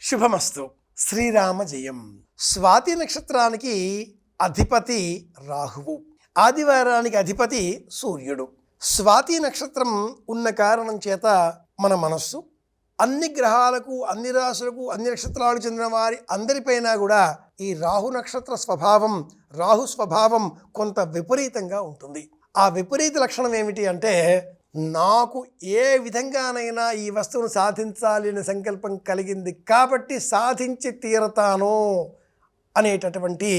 శుభమస్తు. శ్రీరామ జయం. స్వాతి నక్షత్రానికి అధిపతి రాహువు, ఆదివారానికి అధిపతి సూర్యుడు. స్వాతి నక్షత్రం ఉన్న కారణం చేత మన మనస్సు అన్ని గ్రహాలకు, అన్ని రాశులకు, అన్ని నక్షత్రాలకు చెందిన వారి అందరిపైన కూడా ఈ రాహు నక్షత్ర స్వభావం, రాహు స్వభావం కొంత విపరీతంగా ఉంటుంది. ఆ విపరీత లక్షణం ఏమిటి అంటే, నాకు ఏ విధంగానైనా ఈ వస్తువును సాధించాలి అనే సంకల్పం కలిగింది కాబట్టి సాధించి తీరతాను అనేటటువంటి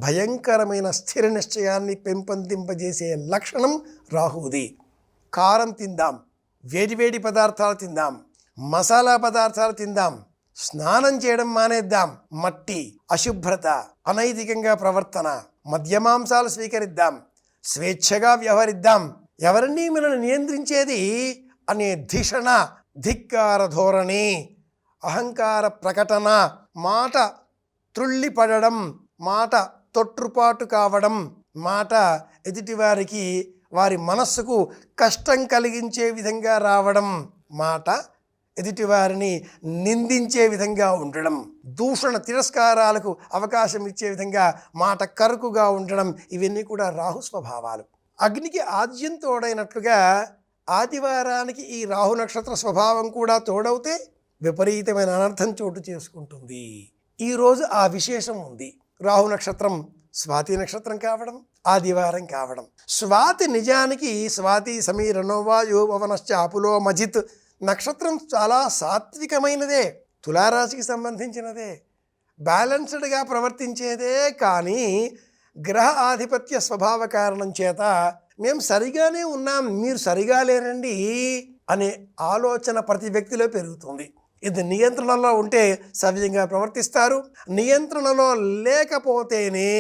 భయంకరమైన స్థిర నిశ్చయాన్ని పెంపొందింపజేసే లక్షణం రాహువుది. కారం తిందాం, వేడివేడి పదార్థాలు తిందాం, మసాలా పదార్థాలు తిందాం, స్నానం చేయడం మానేద్దాం, మట్టి, అశుభ్రత, అనైతికంగా ప్రవర్తన, మద్యమాంసాలు స్వీకరిద్దాం, స్వేచ్ఛగా వ్యవహరిద్దాం, ఎవరిని మనల్ని నియంత్రించేది అనే ధిషణ, ధిక్కార ధోరణి, అహంకార ప్రకటన, మాట త్రుళ్ళిపడడం, మాట తొట్టుపాటు కావడం, మాట ఎదుటివారికి వారి మనస్సుకు కష్టం కలిగించే విధంగా రావడం, మాట ఎదుటివారిని నిందించే విధంగా ఉండడం, దూషణ తిరస్కారాలకు అవకాశం ఇచ్చే విధంగా మాట కరుకుగా ఉండడం, ఇవన్నీ కూడా రాహు స్వభావాలు. అగ్నికి ఆద్యం తోడైనట్లుగా ఆదివారానికి ఈ రాహు నక్షత్ర స్వభావం కూడా తోడవుతే విపరీతమైన అనర్థం చోటు చేసుకుంటుంది. ఈరోజు ఆ విశేషం ఉంది. రాహు నక్షత్రం స్వాతి నక్షత్రం కావడం, ఆదివారం కావడం. స్వాతి నిజానికి స్వాతి సమీరణోవాయో పవనశ్చ ఆపులో మజిత్ నక్షత్రం చాలా సాత్వికమైనదే, తులారాశికి సంబంధించినదే, బ్యాలెన్స్డ్గా ప్రవర్తించేదే. కానీ గ్రహ ఆధిపత్య స్వభావ కారణం చేత మేము సరిగానే ఉన్నాం, మీరు సరిగా లేరండి అనే ఆలోచన ప్రతి వ్యక్తిలో పెరుగుతుంది. ఇది నియంత్రణలో ఉంటే సవ్యంగా ప్రవర్తిస్తారు, నియంత్రణలో లేకపోతేనే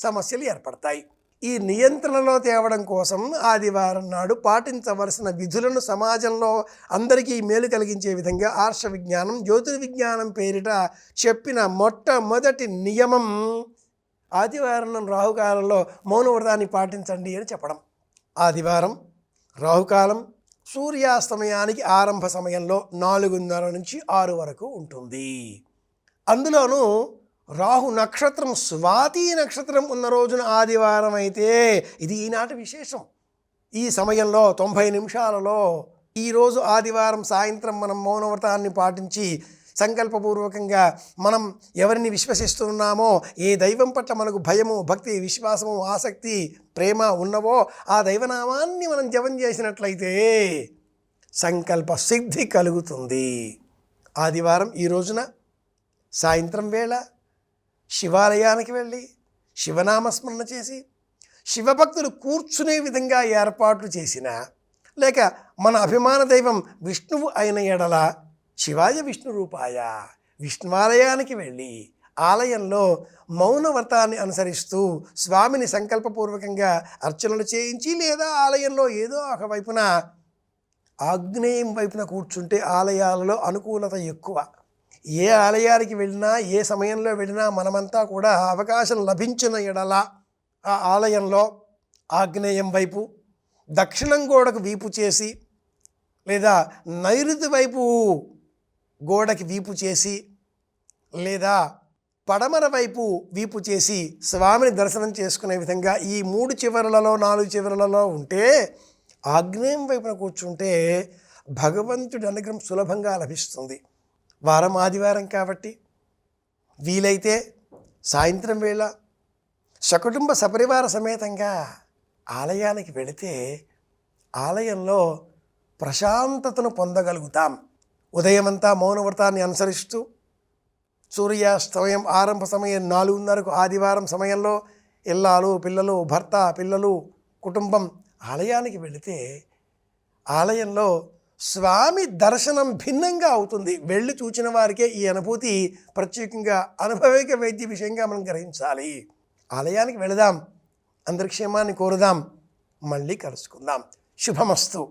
సమస్యలు ఏర్పడతాయి. ఈ నియంత్రణలో తేవడం కోసం ఆదివారం నాడు పాటించవలసిన విధులను సమాజంలో అందరికీ మేలు కలిగించే విధంగా ఆర్ష విజ్ఞానం, జ్యోతిర్విజ్ఞానం పేరిట చెప్పిన మొట్టమొదటి నియమం ఆదివారం రాహుకాలంలో మౌనవ్రతాన్ని పాటించండి అని చెప్పడం. ఆదివారం రాహుకాలం సూర్యాస్తమయానికి ఆరంభ సమయంలో 4:30 నుంచి 6 వరకు ఉంటుంది. అందులోనూ రాహు నక్షత్రం స్వాతి నక్షత్రం ఉన్న రోజున ఆదివారం అయితే ఇది ఈనాటి విశేషం. ఈ సమయంలో 90 నిమిషాలలో ఈరోజు ఆదివారం సాయంత్రం మనం మౌనవ్రతాన్ని పాటించి సంకల్పపూర్వకంగా మనం ఎవరిని విశ్వసిస్తున్నామో, ఏ దైవం పట్ల మనకు భయము, భక్తి, విశ్వాసము, ఆసక్తి, ప్రేమ ఉన్నవో ఆ దైవనామాన్ని మనం జపం చేసినట్లయితే సంకల్ప సిద్ధి కలుగుతుంది. ఆదివారం ఈ రోజున సాయంత్రం వేళ శివాలయానికి వెళ్ళి శివనామస్మరణ చేసి శివభక్తులు కూర్చునే విధంగా ఏర్పాట్లు చేసిన, లేక మన అభిమాన దైవం విష్ణువు అయిన ఎడల శివాయ విష్ణు రూపాయ విష్ణువాలయానికి వెళ్ళి ఆలయంలో మౌనవ్రతాన్ని అనుసరిస్తూ స్వామిని సంకల్పపూర్వకంగా అర్చనలు చేయించి, లేదా ఆలయంలో ఏదో ఒకవైపున ఆగ్నేయం వైపున కూర్చుంటే ఆలయాలలో అనుకూలత ఎక్కువ. ఏ ఆలయానికి వెళ్ళినా, ఏ సమయంలో వెళ్ళినా మనమంతా కూడా అవకాశం లభించిన ఎడల ఆ ఆలయంలో ఆగ్నేయం వైపు, దక్షిణం గోడకు వీపు చేసి, లేదా నైరుతి వైపు గోడకి వీపు చేసి, లేదా పడమర వైపు వీపు చేసి స్వామిని దర్శనం చేసుకునే విధంగా ఈ 3 చివరలలో 4 చివరలలో ఉంటే, ఆగ్నేయం వైపున కూర్చుంటే భగవంతుడి అనుగ్రహం సులభంగా లభిస్తుంది. వారం ఆదివారం కాబట్టి వీలైతే సాయంత్రం వేళ సకుటుంబ సపరివార సమేతంగా ఆలయానికి వెళితే ఆలయంలో ప్రశాంతతను పొందగలుగుతాం. ఉదయమంతా మౌనవ్రతాన్ని అనుసరిస్తూ సూర్యాస్తమయం ఆరంభ సమయం 4:30కు ఆదివారం సమయంలో ఇల్లాలు, పిల్లలు, భర్త, పిల్లలు, కుటుంబం ఆలయానికి వెళితే ఆలయంలో స్వామి దర్శనం భిన్నంగా అవుతుంది. వెళ్ళి చూచిన వారికే ఈ అనుభూతి ప్రత్యేకంగా అనుభవిక వైద్య విషయంగా మనం గ్రహించాలి. ఆలయానికి వెళదాం, అందరి క్షేమాన్ని కోరుదాం, మళ్ళీ కలుసుకుందాం. శుభమస్తు.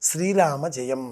శ్రీరామ జయం.